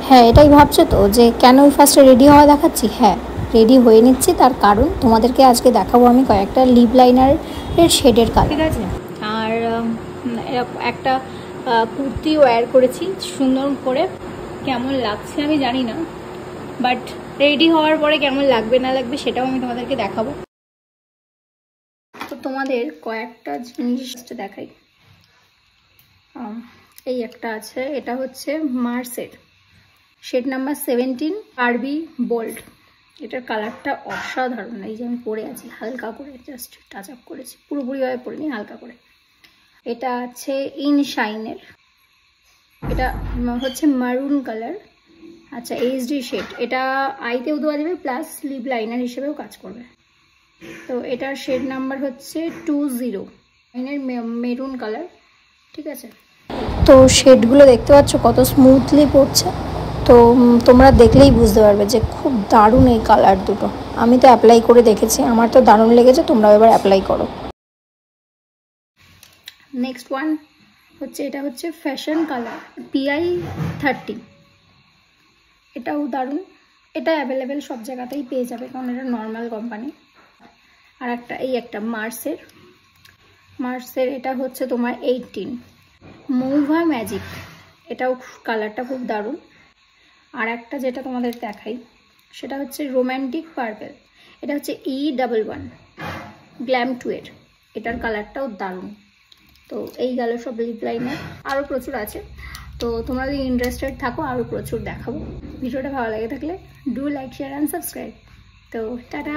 হ্যাঁ, এটাই ভাবছো তো যে কেন ফার্স্টে রেডি হওয়া দেখাচ্ছি। হ্যাঁ, রেডি হয়ে নিচ্ছি, তার কারণ তোমাদেরকে আজকে দেখাবো আমি কয়েকটা লিপ লাইনারের শেডের কালার, ঠিক আছে। আর একটা কুর্তি ওয়্যার করেছি সুন্দর করে, কেমন লাগছে আমি জানি না, বাট রেডি হওয়ার পরে কেমন লাগবে না লাগবে সেটাও আমি তোমাদেরকে দেখাবো। তো তোমাদের কয়েকটা জিনিস দেখাই। এই একটা আছে, এটা হচ্ছে মার্সের শেড নাম্বার 17 আরবি বোল্ড। এটার কালারটা অসাধারণ। এই যে আমি পরে আছি হালকা করে, জাস্ট টাচ আপ করেছি, পুরোপুরিভাবে পরিনি, হালকা করে। এটা আছে ইনশাইনের, এটা হচ্ছে মারুন কালার। আচ্ছা, এইচডি শেড, এটা আইতেও দেওয়া যাবে প্লাস লিপ লাইনার হিসেবেও কাজ করবে। তো এটার শেড নাম্বার হচ্ছে 20 এর মেরুন কালার, ঠিক আছে। তো শেডগুলো দেখতে পাচ্ছ কত স্মুথলি পড়ছে, তো তোমরা দেখলেই বুঝতে পারবে যে খুব দারুণ এই কালার দুটো। আমি তো অ্যাপ্লাই করে দেখেছি, আমার তো দারুণ লেগেছে, তোমরাও এবার অ্যাপ্লাই করো। নেক্সট ওয়ান হচ্ছে, এটা হচ্ছে ফ্যাশন কালার PI 30। এটাও দারুণ, এটা অ্যাভেলেবেল সব জায়গাতেই পেয়ে যাবে কারণ এটা নর্মাল কোম্পানি। আর একটা এই একটা মার্সের এটা হচ্ছে তোমার 18 মুভা ম্যাজিক, এটাও কালারটা খুব দারুণ। আর একটা যেটা তোমাদের দেখাই সেটা হচ্ছে রোম্যান্টিক পার্পল, এটা হচ্ছে E11 গ্ল্যাম 2 এর, এটার কালারটাও দারুণ। তো এই গেল সব লিপ লাইনার, আরও প্রচুর আছে। তো তোমরা যদি ইন্টারেস্টেড থাকো আরও প্রচুর দেখাবো। ভিডিওটা ভালো লাগে থাকলে do like, share and subscribe. তো টাটা।